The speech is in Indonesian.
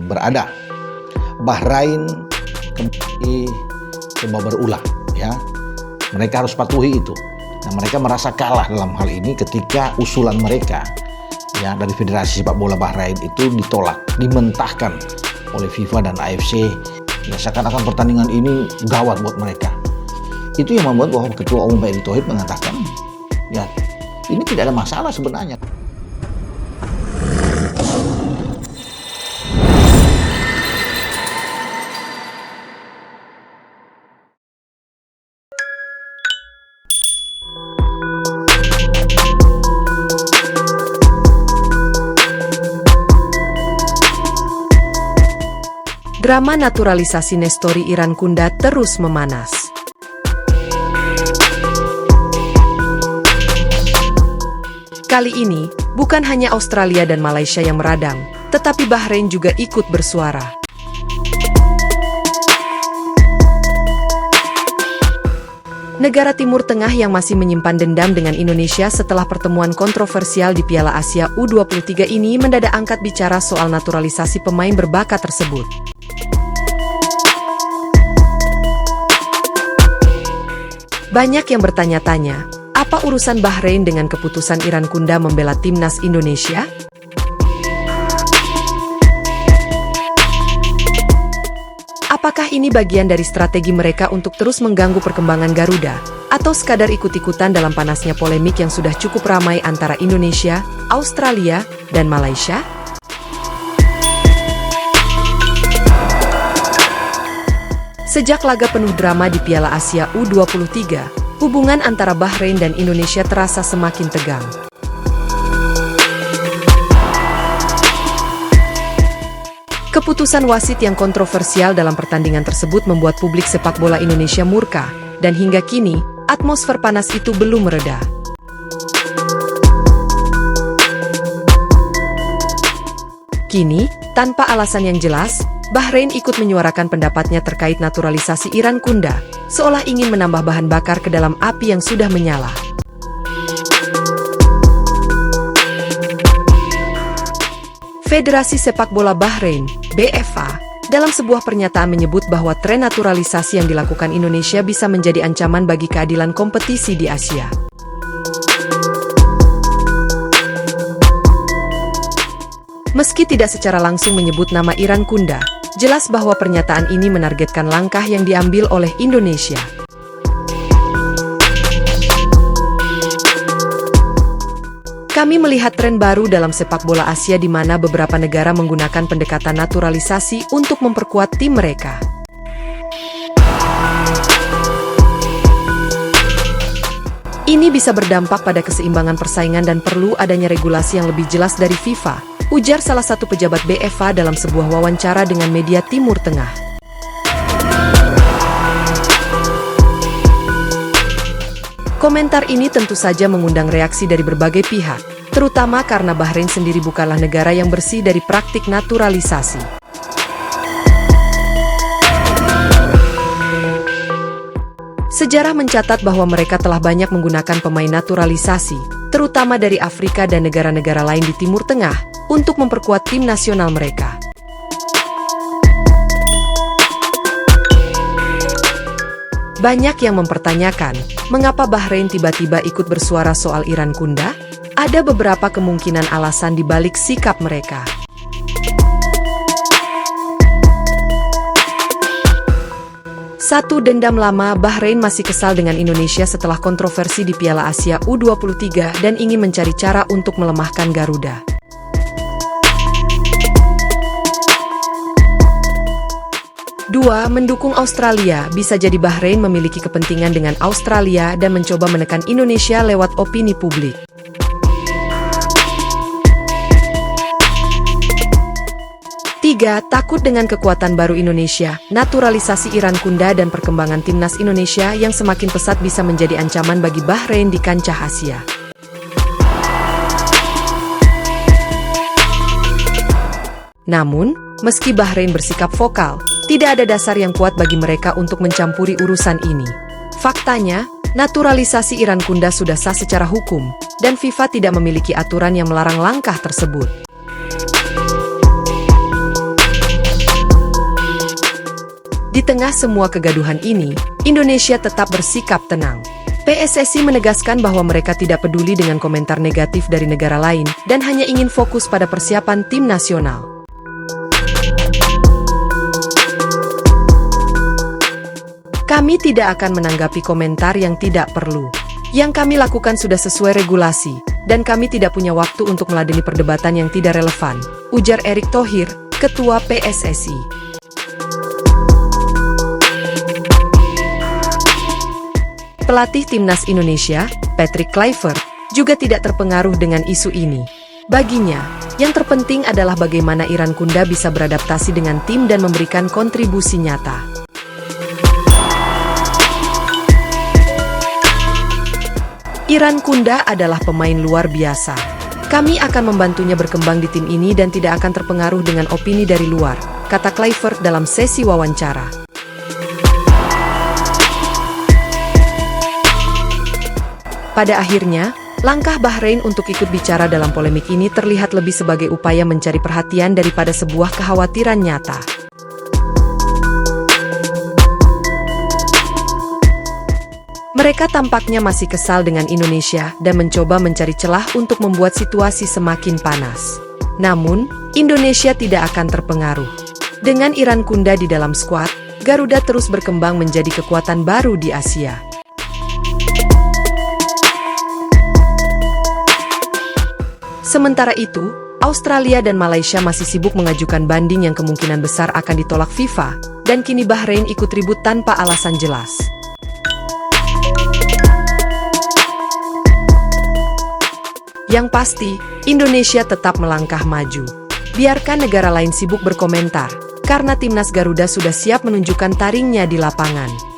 berada. Bahrain kembali coba berulang, ya. Mereka harus patuhi itu. Nah, mereka merasa kalah dalam hal ini ketika usulan mereka, ya, dari Federasi Sepak Bola Bahrain itu ditolak, dimentahkan oleh FIFA dan AFC. Ya, seakan-akan pertandingan ini gawat buat mereka. Itu yang membuat bahwa Ketua Umum Pak Erick Thohir mengatakan, ya, ini tidak ada masalah sebenarnya. Drama naturalisasi Nestori Irankunda terus memanas. Kali ini, bukan hanya Australia dan Malaysia yang meradang, tetapi Bahrain juga ikut bersuara. Negara Timur Tengah yang masih menyimpan dendam dengan Indonesia setelah pertemuan kontroversial di Piala Asia U23 ini mendadak angkat bicara soal naturalisasi pemain berbakat tersebut. Banyak yang bertanya-tanya, apa urusan Bahrain dengan keputusan Irankunda membela timnas Indonesia? Apakah ini bagian dari strategi mereka untuk terus mengganggu perkembangan Garuda, atau sekadar ikut-ikutan dalam panasnya polemik yang sudah cukup ramai antara Indonesia, Australia, dan Malaysia? Sejak laga penuh drama di Piala Asia U23, hubungan antara Bahrain dan Indonesia terasa semakin tegang. Keputusan wasit yang kontroversial dalam pertandingan tersebut membuat publik sepak bola Indonesia murka, dan hingga kini, atmosfer panas itu belum mereda. Kini, tanpa alasan yang jelas, Bahrain ikut menyuarakan pendapatnya terkait naturalisasi Irankunda, seolah ingin menambah bahan bakar ke dalam api yang sudah menyala. Federasi Sepak Bola Bahrain, BFA, dalam sebuah pernyataan menyebut bahwa tren naturalisasi yang dilakukan Indonesia bisa menjadi ancaman bagi keadilan kompetisi di Asia. Meski tidak secara langsung menyebut nama Irankunda, jelas bahwa pernyataan ini menargetkan langkah yang diambil oleh Indonesia. Kami melihat tren baru dalam sepak bola Asia di mana beberapa negara menggunakan pendekatan naturalisasi untuk memperkuat tim mereka. Ini bisa berdampak pada keseimbangan persaingan dan perlu adanya regulasi yang lebih jelas dari FIFA, ujar salah satu pejabat BFA dalam sebuah wawancara dengan media Timur Tengah. Komentar ini tentu saja mengundang reaksi dari berbagai pihak, terutama karena Bahrain sendiri bukanlah negara yang bersih dari praktik naturalisasi. Sejarah mencatat bahwa mereka telah banyak menggunakan pemain naturalisasi, terutama dari Afrika dan negara-negara lain di Timur Tengah, untuk memperkuat tim nasional mereka. Banyak yang mempertanyakan, mengapa Bahrain tiba-tiba ikut bersuara soal Irankunda? Ada beberapa kemungkinan alasan di balik sikap mereka. Satu, dendam lama. Bahrain masih kesal dengan Indonesia setelah kontroversi di Piala Asia U23 dan ingin mencari cara untuk melemahkan Garuda. 2. Mendukung Australia. Bisa jadi Bahrain memiliki kepentingan dengan Australia dan mencoba menekan Indonesia lewat opini publik. 3. Takut dengan kekuatan baru Indonesia, naturalisasi Irankunda dan perkembangan timnas Indonesia yang semakin pesat bisa menjadi ancaman bagi Bahrain di kancah Asia. Namun, meski Bahrain bersikap vokal, tidak ada dasar yang kuat bagi mereka untuk mencampuri urusan ini. Faktanya, naturalisasi Irankunda sudah sah secara hukum, dan FIFA tidak memiliki aturan yang melarang langkah tersebut. Di tengah semua kegaduhan ini, Indonesia tetap bersikap tenang. PSSI menegaskan bahwa mereka tidak peduli dengan komentar negatif dari negara lain dan hanya ingin fokus pada persiapan tim nasional. Kami tidak akan menanggapi komentar yang tidak perlu. Yang kami lakukan sudah sesuai regulasi, dan kami tidak punya waktu untuk meladeni perdebatan yang tidak relevan, ujar Erick Thohir, Ketua PSSI. Pelatih Timnas Indonesia, Patrick Kluivert, juga tidak terpengaruh dengan isu ini. Baginya, yang terpenting adalah bagaimana Irankunda bisa beradaptasi dengan tim dan memberikan kontribusi nyata. Irankunda adalah pemain luar biasa. Kami akan membantunya berkembang di tim ini dan tidak akan terpengaruh dengan opini dari luar, kata Kluivert dalam sesi wawancara. Pada akhirnya, langkah Bahrain untuk ikut bicara dalam polemik ini terlihat lebih sebagai upaya mencari perhatian daripada sebuah kekhawatiran nyata. Mereka tampaknya masih kesal dengan Indonesia dan mencoba mencari celah untuk membuat situasi semakin panas. Namun, Indonesia tidak akan terpengaruh. Dengan Irankunda di dalam skuad, Garuda terus berkembang menjadi kekuatan baru di Asia. Sementara itu, Australia dan Malaysia masih sibuk mengajukan banding yang kemungkinan besar akan ditolak FIFA, dan kini Bahrain ikut ribut tanpa alasan jelas. Yang pasti, Indonesia tetap melangkah maju. Biarkan negara lain sibuk berkomentar, karena timnas Garuda sudah siap menunjukkan taringnya di lapangan.